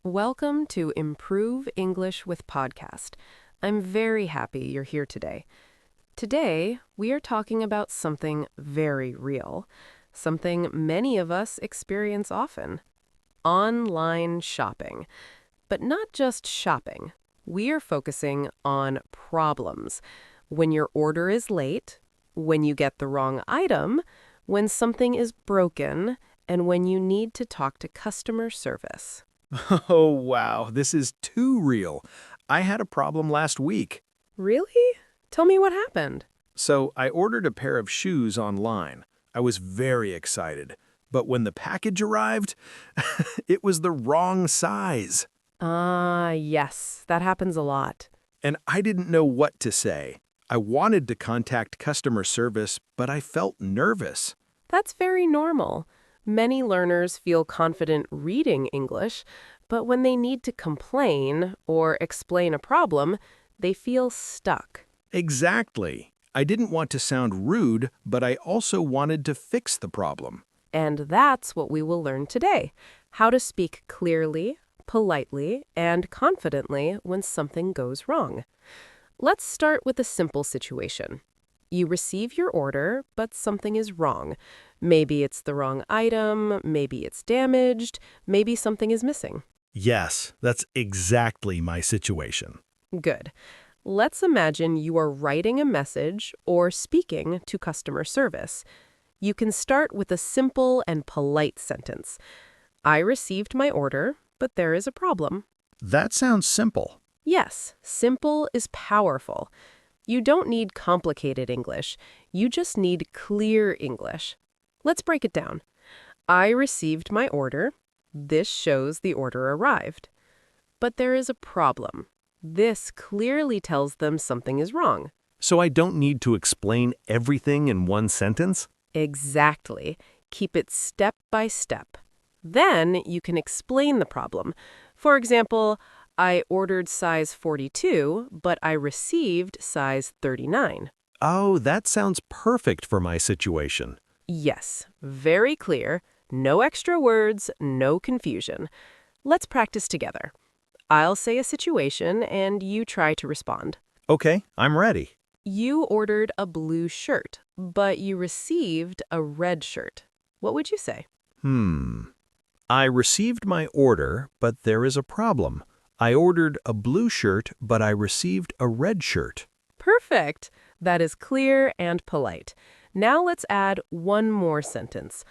Welcome to Improve English with Podcast. I'm very happy you're here today. Today, we are talking about something very real, something many of us experience often: online shopping. But not just shopping. We are focusing on problems. When your order is late, when you get the wrong item, when something is broken, and when you need to talk to customer service. Oh, wow, this is too real. I had a problem last week. Really? Tell me what happened. So I ordered a pair of shoes online. I was very excited. But when the package arrived, it was the wrong size. Yes, that happens a lot. And I didn't know what to say. I wanted to contact customer service, but I felt nervous. That's very normal. Many learners feel confident reading English, but when they need to complain or explain a problem, they feel stuck. Exactly. I didn't want to sound rude, but I also wanted to fix the problem. And that's what we will learn today: how to speak clearly, politely, and confidently when something goes wrong. Let's start with a simple situation. You receive your order, but something is wrong. Maybe it's the wrong item, maybe it's damaged, maybe something is missing. Yes, that's exactly my situation. Good. Let's imagine you are writing a message or speaking to customer service. You can start with a simple and polite sentence. I received my order, but there is a problem. That sounds simple. Yes, simple is powerful. You don't need complicated English. You just need clear English. Let's break it down. I received my order. This shows the order arrived. But there is a problem. This clearly tells them something is wrong. So I don't need to explain everything in one sentence? Exactly. Keep it step by step. Then you can explain the problem. For example, I ordered size 42, but I received size 39. Oh, that sounds perfect for my situation. Yes, very clear. No extra words, no confusion. Let's practice together. I'll say a situation and you try to respond. Okay, I'm ready. You ordered a blue shirt, but you received a red shirt. What would you say? I received my order, but there is a problem. I ordered a blue shirt, but I received a red shirt. Perfect. That is clear and polite. Now let's add one more sentence.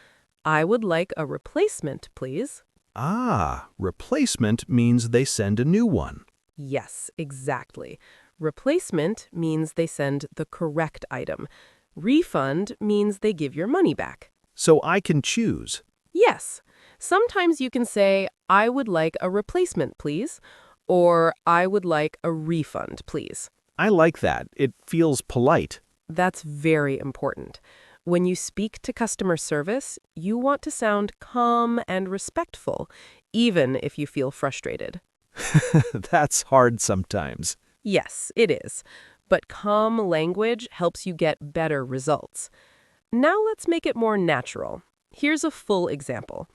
I would like a replacement, please. Ah, replacement means they send a new one. Yes, exactly. Replacement means they send the correct item. Refund means they give your money back. So I can choose. Yes. Sometimes you can say, I would like a replacement, please, or I would like a refund, please. I like that. It feels polite. That's very important. When you speak to customer service, you want to sound calm and respectful, even if you feel frustrated. That's hard sometimes. Yes, it is. But calm language helps you get better results. Now let's make it more natural. Here's a full example.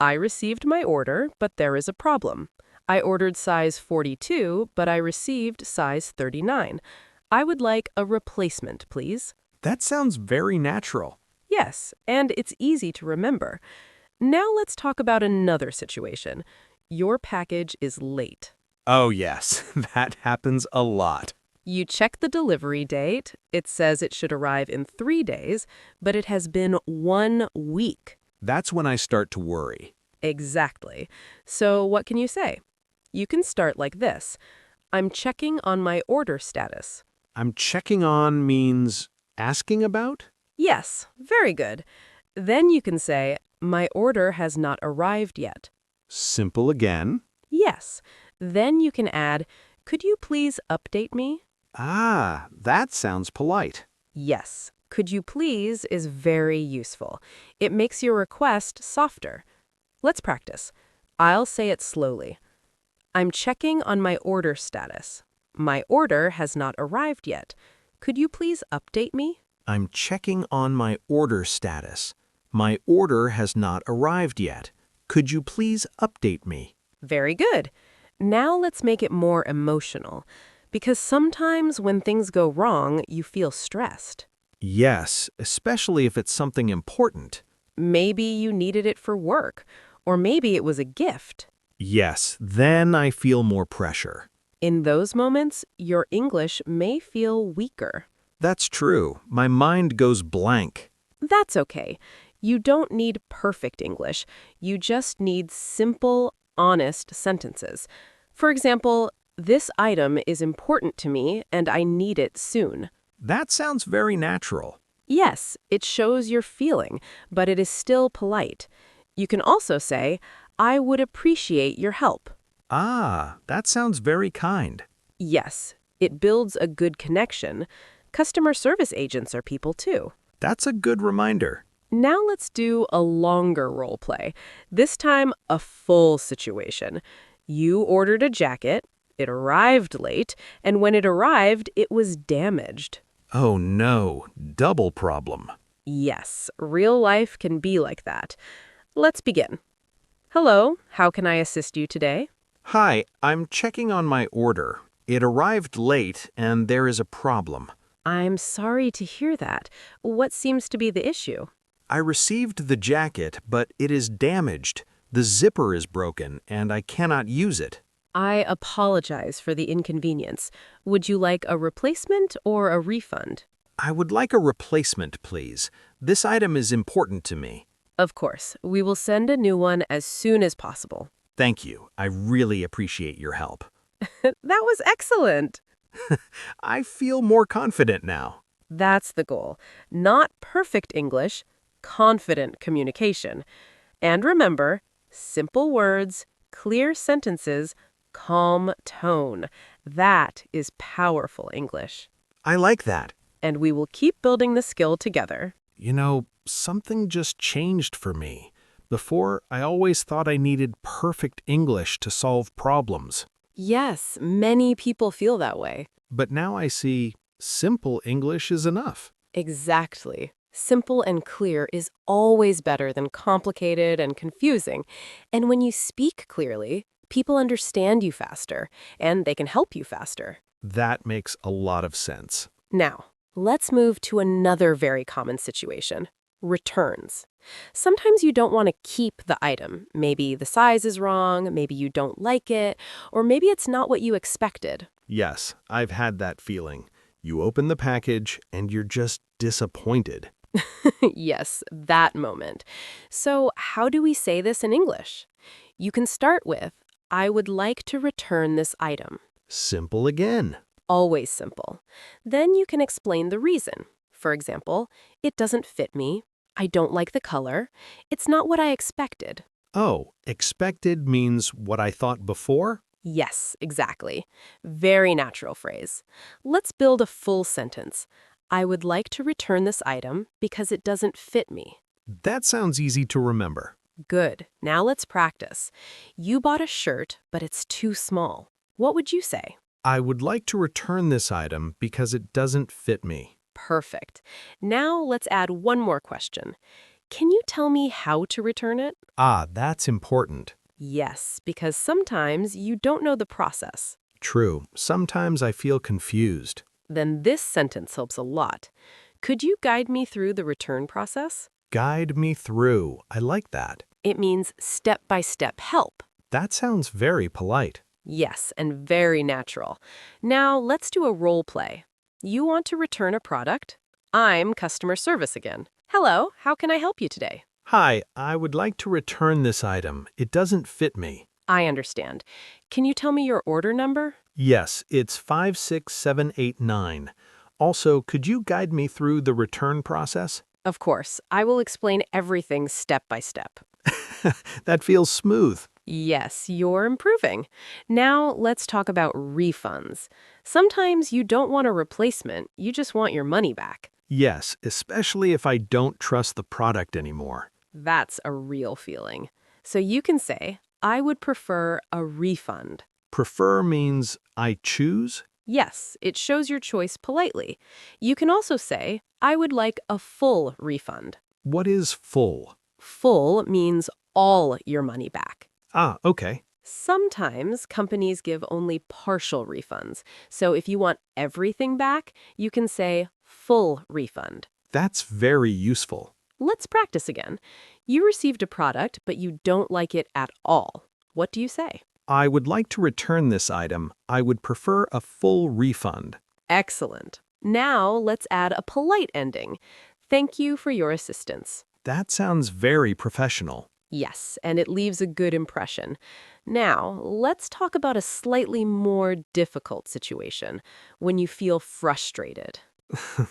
I received my order, but there is a problem. I ordered size 42, but I received size 39. I would like a replacement, please. That sounds very natural. Yes, and it's easy to remember. Now let's talk about another situation. Your package is late. Oh, yes, that happens a lot. You check the delivery date. It says it should arrive in 3 days, but it has been 1 week. That's when I start to worry. Exactly. So what can you say? You can start like this. I'm checking on my order status. I'm checking on means asking about? Yes, very good. Then you can say, my order has not arrived yet. Simple again. Yes. Then you can add, could you please update me? Ah, that sounds polite. Yes. Could you please is very useful. It makes your request softer. Let's practice. I'll say it slowly. I'm checking on my order status. My order has not arrived yet. Could you please update me? I'm checking on my order status. My order has not arrived yet. Could you please update me? Very good. Now let's make it more emotional, because sometimes when things go wrong, you feel stressed. Yes, especially if it's something important. Maybe you needed it for work, or maybe it was a gift. Yes, then I feel more pressure. In those moments, your English may feel weaker. That's true. My mind goes blank. That's okay. You don't need perfect English. You just need simple, honest sentences. For example, this item is important to me and I need it soon. That sounds very natural. Yes, it shows your feeling, but it is still polite. You can also say, I would appreciate your help. Ah, that sounds very kind. Yes, it builds a good connection. Customer service agents are people too. That's a good reminder. Now let's do a longer role play. This time, a full situation. You ordered a jacket, it arrived late, and when it arrived, it was damaged. Oh no, double problem. Yes, real life can be like that. Let's begin. Hello, how can I assist you today? Hi, I'm checking on my order. It arrived late and there is a problem. I'm sorry to hear that. What seems to be the issue? I received the jacket, but it is damaged. The zipper is broken and I cannot use it. I apologize for the inconvenience. Would you like a replacement or a refund? I would like a replacement, please. This item is important to me. Of course, we will send a new one as soon as possible. Thank you. I really appreciate your help. That was excellent. I feel more confident now. That's the goal. Not perfect English, confident communication. And remember, simple words, clear sentences, calm tone. That is powerful English. I like that. And we will keep building the skill together. You know, something just changed for me. Before, I always thought I needed perfect English to solve problems. Yes, many people feel that way. But now I see simple English is enough. Exactly. Simple and clear is always better than complicated and confusing. And when you speak clearly, people understand you faster, and they can help you faster. That makes a lot of sense. Now, let's move to another very common situation, returns. Sometimes you don't want to keep the item. Maybe the size is wrong, maybe you don't like it, or maybe it's not what you expected. Yes, I've had that feeling. You open the package and you're just disappointed. Yes, that moment. So, how do we say this in English? You can start with, I would like to return this item. Simple again. Always simple. Then you can explain the reason. For example, it doesn't fit me. I don't like the color. It's not what I expected. Oh, expected means what I thought before? Yes, exactly. Very natural phrase. Let's build a full sentence. I would like to return this item because it doesn't fit me. That sounds easy to remember. Good. Now let's practice. You bought a shirt, but it's too small. What would you say? I would like to return this item because it doesn't fit me. Perfect. Now let's add one more question. Can you tell me how to return it? Ah, that's important. Yes, because sometimes you don't know the process. True. Sometimes I feel confused. Then this sentence helps a lot. Could you guide me through the return process? Guide me through. I like that. It means step-by-step help. That sounds very polite. Yes, and very natural. Now let's do a role play. You want to return a product? I'm customer service again. Hello, how can I help you today? Hi, I would like to return this item. It doesn't fit me. I understand. Can you tell me your order number? Yes, it's 56789. Also, could you guide me through the return process? Of course, I will explain everything step by step. That feels smooth. Yes, you're improving. Now let's talk about refunds. Sometimes you don't want a replacement, you just want your money back. Yes, especially if I don't trust the product anymore. That's a real feeling. So you can say, I would prefer a refund. Prefer means I choose? Yes, it shows your choice politely. You can also say, I would like a full refund. What is full? Full means all your money back. Ah, okay. Sometimes companies give only partial refunds. So if you want everything back, you can say full refund. That's very useful. Let's practice again. You received a product, but you don't like it at all. What do you say? I would like to return this item. I would prefer a full refund. Excellent. Now let's add a polite ending. Thank you for your assistance. That sounds very professional. Yes, and it leaves a good impression. Now, let's talk about a slightly more difficult situation when you feel frustrated.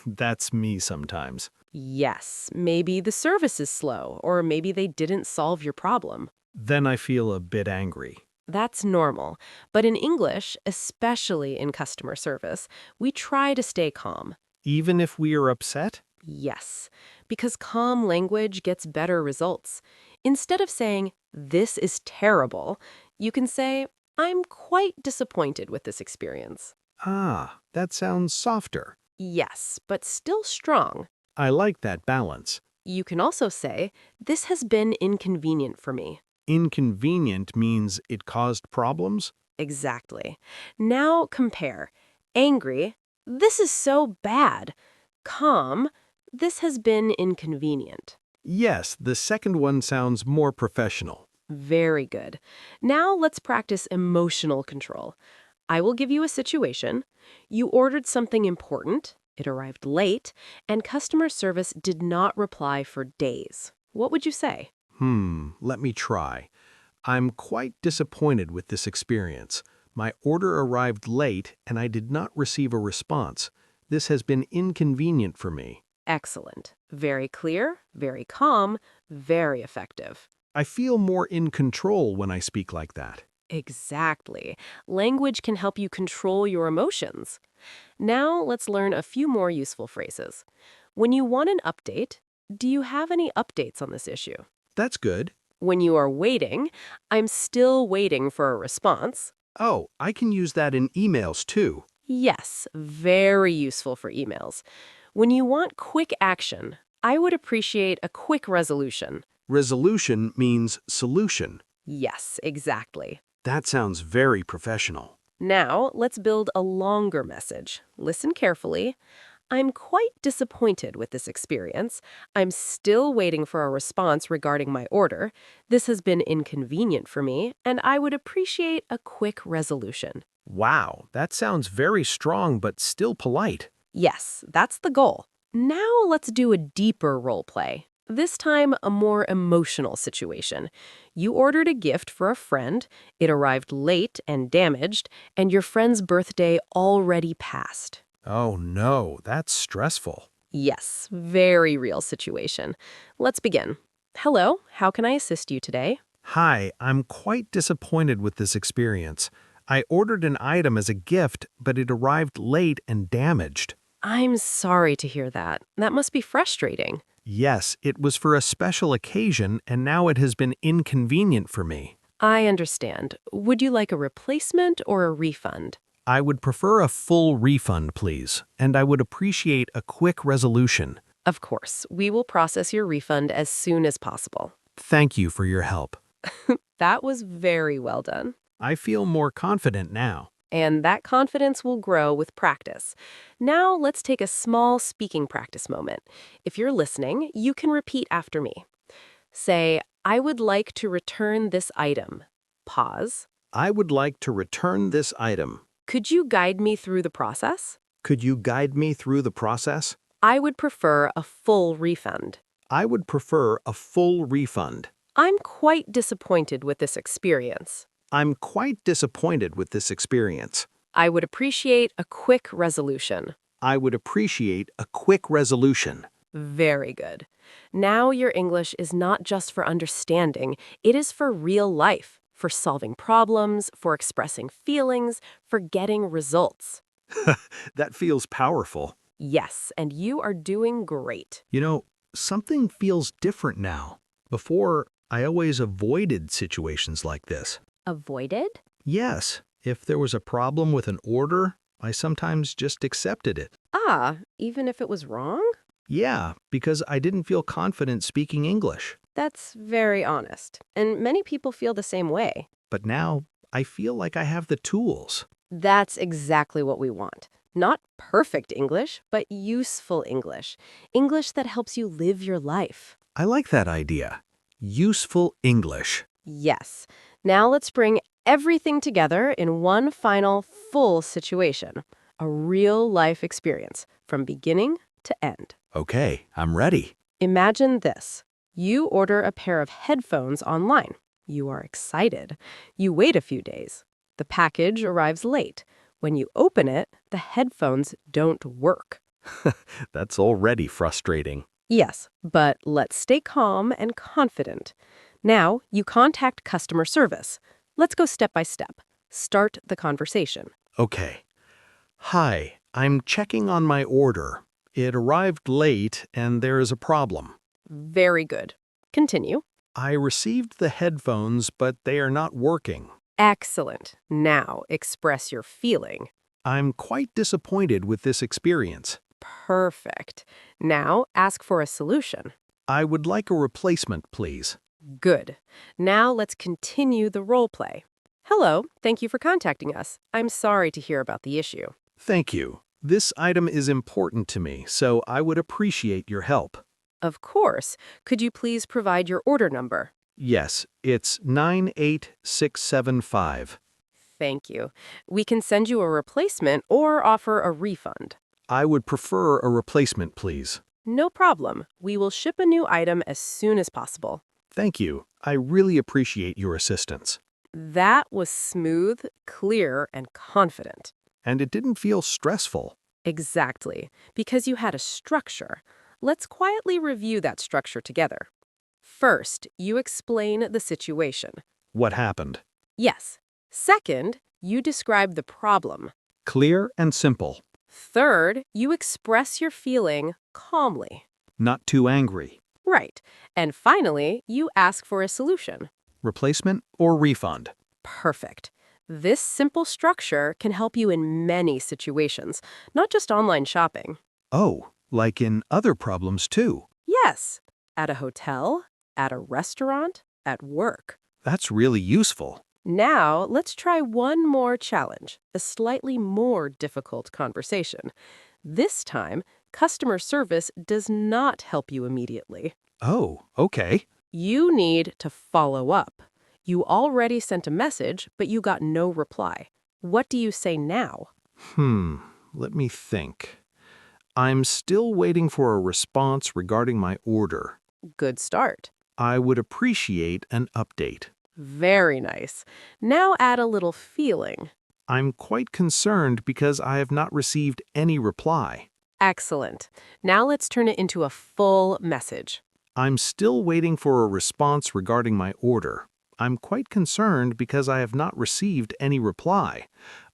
That's me sometimes. Yes, maybe the service is slow, or maybe they didn't solve your problem. Then I feel a bit angry. That's normal. But in English, especially in customer service, we try to stay calm. Even if we are upset? Yes, because calm language gets better results. Instead of saying, "This is terrible," you can say, "I'm quite disappointed with this experience." Ah, that sounds softer. Yes, but still strong. I like that balance. You can also say, "This has been inconvenient for me." Inconvenient means it caused problems? Exactly. Now compare. Angry, "This is so bad." Calm, "This has been inconvenient." Yes, the second one sounds more professional. Very good. Now let's practice emotional control. I will give you a situation. You ordered something important, it arrived late, and customer service did not reply for days. What would you say? Let me try. I'm quite disappointed with this experience. My order arrived late and I did not receive a response. This has been inconvenient for me. Excellent. Very clear, very calm, very effective. I feel more in control when I speak like that. Exactly. Language can help you control your emotions. Now let's learn a few more useful phrases. When you want an update, do you have any updates on this issue? That's good. When you are waiting, "I'm still waiting for a response." Oh, I can use that in emails too. Yes, very useful for emails. When you want quick action, "I would appreciate a quick resolution." Resolution means solution. Yes, exactly. That sounds very professional. Now, let's build a longer message. Listen carefully. "I'm quite disappointed with this experience. I'm still waiting for a response regarding my order. This has been inconvenient for me, and I would appreciate a quick resolution." Wow, that sounds very strong but still polite. Yes, that's the goal. Now let's do a deeper role play. This time, a more emotional situation. You ordered a gift for a friend, it arrived late and damaged, and your friend's birthday already passed. Oh no, that's stressful. Yes, very real situation. Let's begin. "Hello, how can I assist you today?" Hi, I'm quite disappointed with this experience. I ordered an item as a gift, but it arrived late and damaged. "I'm sorry to hear that. That must be frustrating." Yes, it was for a special occasion, and now it has been inconvenient for me. "I understand. Would you like a replacement or a refund?" I would prefer a full refund, please, and I would appreciate a quick resolution. Of course, we will process your refund as soon as possible. Thank you for your help. That was very well done. I feel more confident now. And that confidence will grow with practice. Now let's take a small speaking practice moment. If you're listening, you can repeat after me. Say, "I would like to return this item." Pause. I would like to return this item. "Could you guide me through the process?" Could you guide me through the process? "I would prefer a full refund." I would prefer a full refund. "I'm quite disappointed with this experience." I'm quite disappointed with this experience. "I would appreciate a quick resolution." I would appreciate a quick resolution. Very good. Now your English is not just for understanding, it is for real life, for solving problems, for expressing feelings, for getting results. That feels powerful. Yes, and you are doing great. You know, something feels different now. Before, I always avoided situations like this. Avoided? Yes, if there was a problem with an order, I sometimes just accepted it. Ah, even if it was wrong? Yeah, because I didn't feel confident speaking English. That's very honest, and many people feel the same way. but now I feel like I have the tools. That's exactly what we want. Not perfect English, but useful English. English that helps you live your life. I like that idea. Useful English. Yes. Now let's bring everything together in one final full situation. A real life experience from beginning to end. Okay, I'm ready. Imagine this. You order a pair of headphones online. You are excited. You wait a few days. The package arrives late. When you open it, the headphones don't work. That's already frustrating. Yes, but let's stay calm and confident. Now, you contact customer service. Let's go step by step. Start the conversation. Okay. Hi, I'm checking on my order. It arrived late and there is a problem. Very good. Continue. I received the headphones, but they are not working. Excellent. Now, express your feeling. I'm quite disappointed with this experience. Perfect. Now, ask for a solution. I would like a replacement, please. Good. Now, let's continue the role play. Hello, thank you for contacting us. I'm sorry to hear about the issue. Thank you. This item is important to me, so I would appreciate your help. Of course. Could you please provide your order number? Yes, it's 98675. Thank you. We can send you a replacement or offer a refund. I would prefer a replacement, please. No problem. We will ship a new item as soon as possible. Thank you. I really appreciate your assistance. That was smooth, clear, and confident. And it didn't feel stressful. Exactly. Because you had a structure. Let's quietly review that structure together. First, you explain the situation. What happened? Yes. Second, you describe the problem. Clear and simple. Third, you express your feeling calmly. Not too angry. Right. And finally, you ask for a solution. Replacement or refund? Perfect. This simple structure can help you in many situations, not just online shopping. Oh, like in other problems too. Yes, at a hotel, at a restaurant, at work. That's really useful. Now, let's try one more challenge, a slightly more difficult conversation. This time, customer service does not help you immediately. Oh, okay. You need to follow up. You already sent a message, but you got no reply. What do you say now? Let me think. I'm still waiting for a response regarding my order. Good start. I would appreciate an update. Very nice. Now add a little feeling. I'm quite concerned because I have not received any reply. Excellent. Now let's turn it into a full message. I'm still waiting for a response regarding my order. I'm quite concerned because I have not received any reply.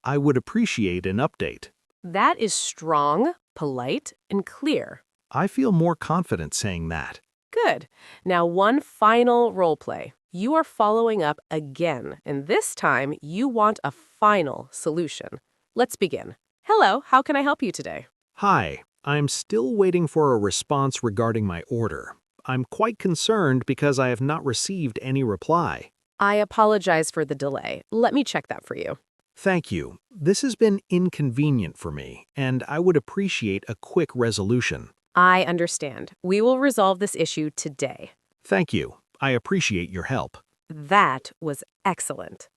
I would appreciate an update. That is strong, polite, and clear. I feel more confident saying that. Good. Now one final role play. You are following up again, and this time you want a final solution. Let's begin. Hello, how can I help you today? Hi, I'm still waiting for a response regarding my order. I'm quite concerned because I have not received any reply. I apologize for the delay. Let me check that for you. Thank you. This has been inconvenient for me, and I would appreciate a quick resolution. I understand. We will resolve this issue today. Thank you. I appreciate your help. That was excellent.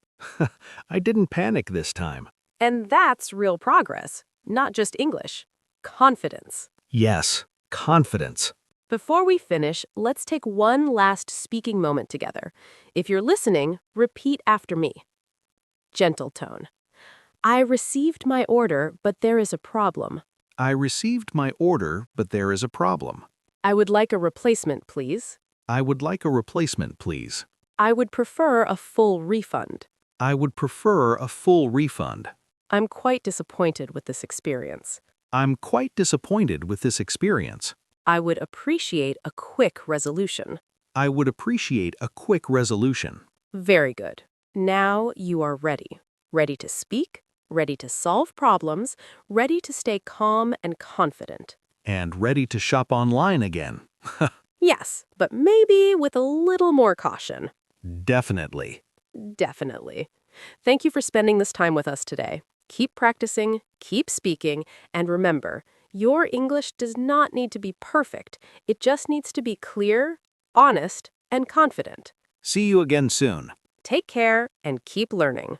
I didn't panic this time. And that's real progress, not just English. Confidence. Yes, confidence. Before we finish, let's take one last speaking moment together. If you're listening, repeat after me. Gentle tone. I received my order, but there is a problem. I received my order, but there is a problem. I would like a replacement, please. I would like a replacement, please. I would prefer a full refund. I would prefer a full refund. I'm quite disappointed with this experience. I'm quite disappointed with this experience. I would appreciate a quick resolution. I would appreciate a quick resolution. Very good. Now you are ready. Ready to speak, ready to solve problems, ready to stay calm and confident. And ready to shop online again. Yes, but maybe with a little more caution. Definitely. Definitely. Thank you for spending this time with us today. Keep practicing, keep speaking, and remember, your English does not need to be perfect. It just needs to be clear, honest, and confident. See you again soon. Take care and keep learning.